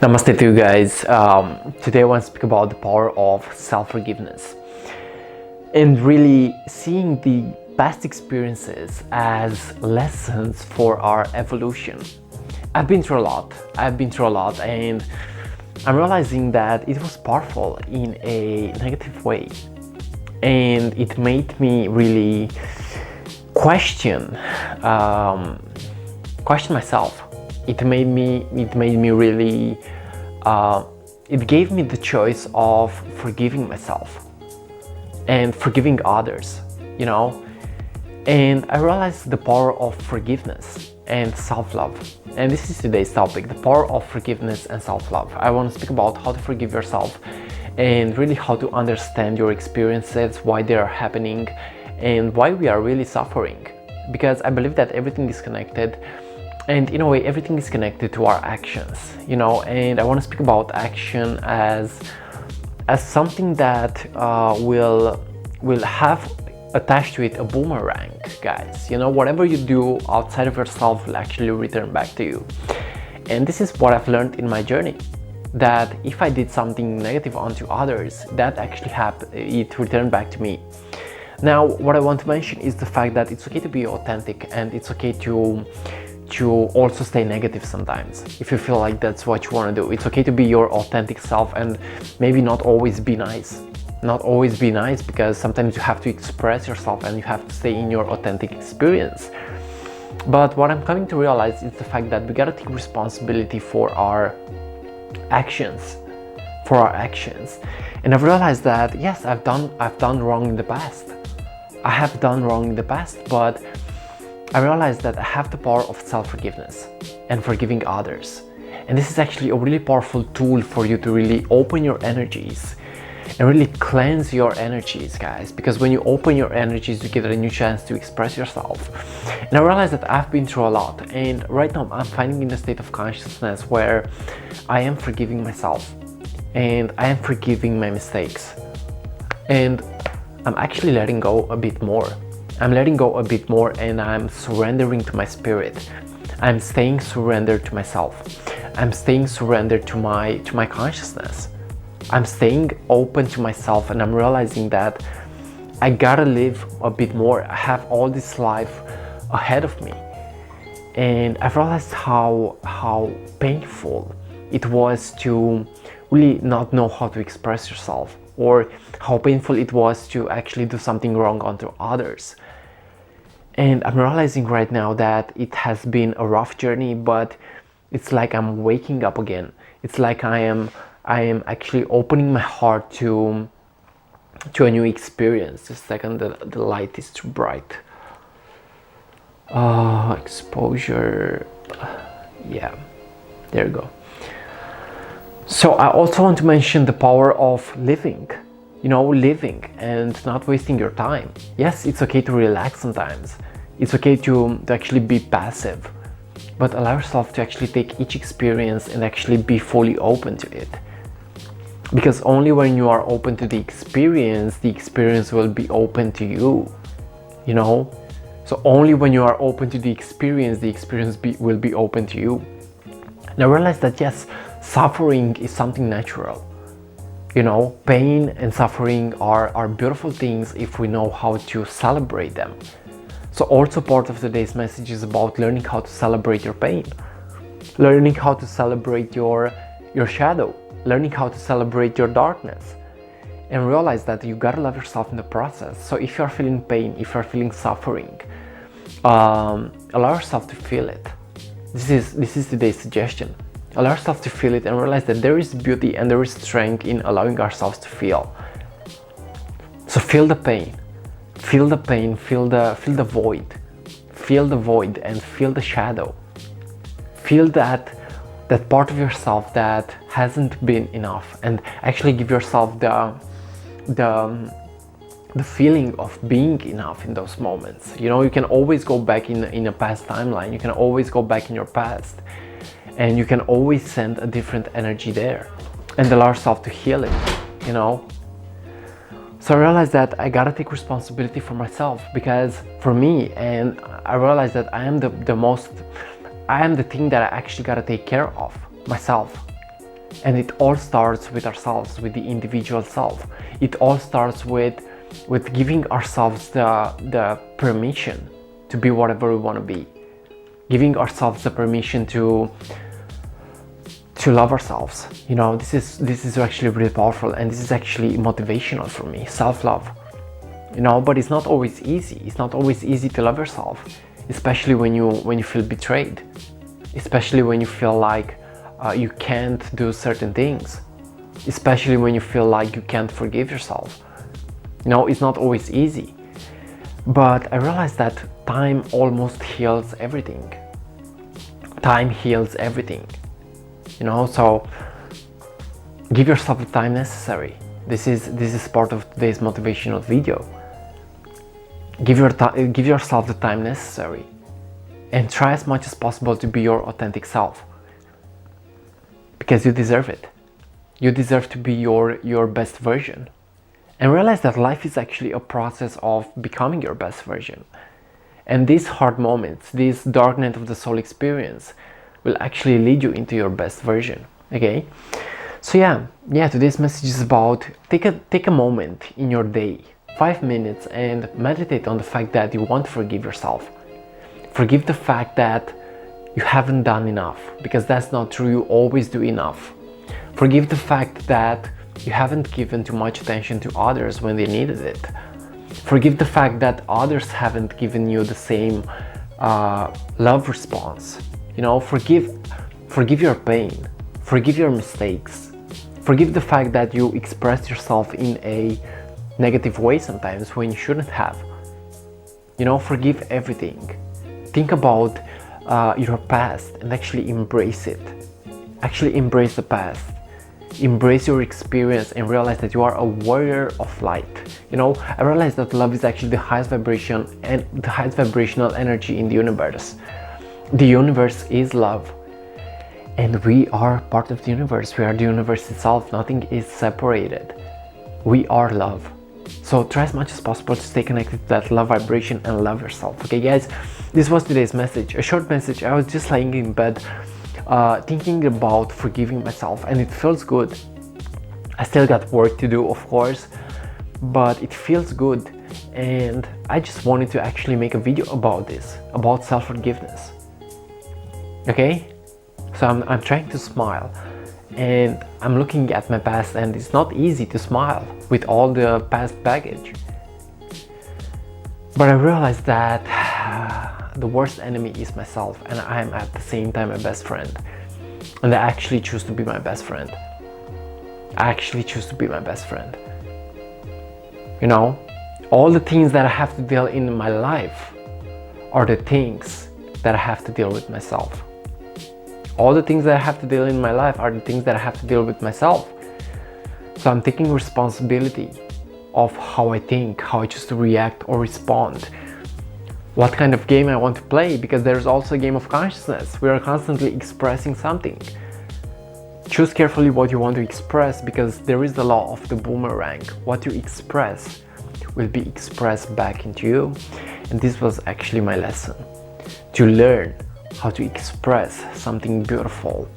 Namaste to you guys. Today I want to speak about the power of self-forgiveness and really seeing the past experiences as lessons for our evolution. I've been through a lot and I'm realizing that it was powerful in a negative way, and it made me really question myself. It made me really it gave me the choice of forgiving myself and forgiving others, and I realized the power of forgiveness and self-love. And this is today's topic, the power of forgiveness and self-love. I want to speak about how to forgive yourself and really how to understand your experiences, why they are happening and why we are really suffering, because I believe that everything is connected. And in a way, everything is connected to our actions, and I want to speak about action as something that will have attached to it a boomerang, guys. Whatever you do outside of yourself will actually return back to you. And this is what I've learned in my journey, that if I did something negative onto others, that actually it returned back to me. Now, what I want to mention is the fact that it's okay to be authentic, and it's okay to also stay negative sometimes if you feel like that's what you want to do. It's okay to be your authentic self and maybe not always be nice, because sometimes you have to express yourself and you have to stay in your authentic experience. But what I'm coming to realize is the fact that we gotta take responsibility for our actions, and I've realized that yes, I've done wrong in the past. I have done wrong in the past, but I realized that I have the power of self-forgiveness and forgiving others. And this is actually a really powerful tool for you to really open your energies and really cleanse your energies, guys. Because when you open your energies, you get a new chance to express yourself. And I realized that I've been through a lot. And right now I'm finding in a state of consciousness where I am forgiving myself and I am forgiving my mistakes. And I'm actually letting go a bit more. I'm letting go a bit more and I'm surrendering to my spirit. I'm staying surrendered to myself. I'm staying surrendered to my consciousness. I'm staying open to myself, and I'm realizing that I gotta live a bit more. I have all this life ahead of me. And I've realized how painful it was to really not know how to express yourself, or how painful it was to actually do something wrong onto others. And I'm realizing right now that it has been a rough journey, but it's like I'm waking up again. It's like I am actually opening my heart to a new experience. Just a second, the light is too bright. Exposure, yeah, there you go. So I also want to mention the power of living, living and not wasting your time. Yes, it's okay to relax sometimes. It's okay to actually be passive, but allow yourself to actually take each experience and actually be fully open to it. Because only when you are open to the experience will be open to you, So only when you are open to the experience will be open to you. And I realized that yes, suffering is something natural. Pain and suffering are beautiful things if we know how to celebrate them. So also part of today's message is about learning how to celebrate your pain, learning how to celebrate your shadow, learning how to celebrate your darkness, and realize that you gotta love yourself in the process. So if you're feeling pain, if you're feeling suffering, allow yourself to feel it. This is today's suggestion. Allow yourself to feel it and realize that there is beauty and there is strength in allowing ourselves to feel. So feel the pain, feel the void, and feel the shadow. Feel that part of yourself that hasn't been enough, and actually give yourself the feeling of being enough in those moments. You can always go back in a past timeline. You can always go back in your past, and you can always send a different energy there and allow yourself to heal it, So I realized that I gotta take responsibility for myself, because for me, and I realized that I am the thing that I actually gotta take care of myself. And it all starts with ourselves, with the individual self. It all starts with giving ourselves the permission to be whatever we want to be. Giving ourselves the permission to love ourselves. You know, this is actually really powerful, and this is actually motivational for me. Self-love. You know, but it's not always easy. It's not always easy to love yourself, especially when you feel betrayed, especially when you feel like you can't do certain things, especially when you feel like you can't forgive yourself. You know, it's not always easy. But I realized that time almost heals everything. Time heals everything. You know, so give yourself the time necessary. This is part of today's motivational video. Give yourself the time necessary, and try as much as possible to be your authentic self, because you deserve it. You deserve to be your best version, and realize that life is actually a process of becoming your best version. And these hard moments, this dark night of the soul experience, will actually lead you into your best version. Okay, so yeah, today's message is about take a moment in your day, 5 minutes, and meditate on the fact that you want to forgive yourself. Forgive the fact that you haven't done enough, because that's not true. You always do enough. Forgive the fact that you haven't given too much attention to others when they needed it. Forgive the fact that others haven't given you the same love response. You know, forgive your pain. Forgive your mistakes. Forgive the fact that you expressed yourself in a negative way sometimes when you shouldn't have. You know, forgive everything. Think about your past and actually embrace it. Actually embrace the past. Embrace your experience and realize that you are a warrior of light. You know, I realized that love is actually the highest vibration and the highest vibrational energy in the universe. The universe is love, and we are part of the universe. We are the universe itself. Nothing is separated. We are love. So try as much as possible to stay connected to that love vibration and love yourself. Okay guys, this was today's message, a short message. I was just lying in bed thinking about forgiving myself, and it feels good. I still got work to do, of course, but it feels good, and I just wanted to actually make a video about this, about self-forgiveness. Okay, so I'm trying to smile, and I'm looking at my past, and it's not easy to smile with all the past baggage. But I realized that the worst enemy is myself, and I am at the same time my best friend. And I actually choose to be my best friend. I actually choose to be my best friend. You know, all the things that I have to deal in my life are the things that I have to deal with myself. All the things that I have to deal in my life are the things that I have to deal with myself. So I'm taking responsibility of how I think, how I choose to react or respond, what kind of game I want to play, because there's also a game of consciousness. We are constantly expressing something. Choose carefully what you want to express, because there is the law of the boomerang. What you express will be expressed back into you. And this was actually my lesson, to learn how to express something beautiful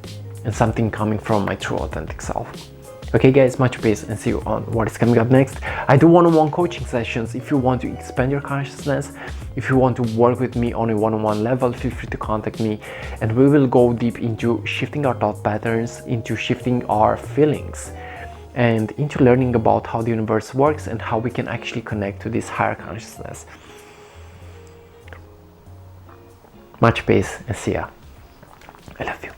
and something coming from my true authentic self. Okay guys, much peace, and see you on what is coming up next. I do one-on-one coaching sessions. If you want to expand your consciousness, if you want to work with me on a one-on-one level, feel free to contact me, and we will go deep into shifting our thought patterns, into shifting our feelings, and into learning about how the universe works and how we can actually connect to this higher consciousness. Much peace, and see ya. I love you.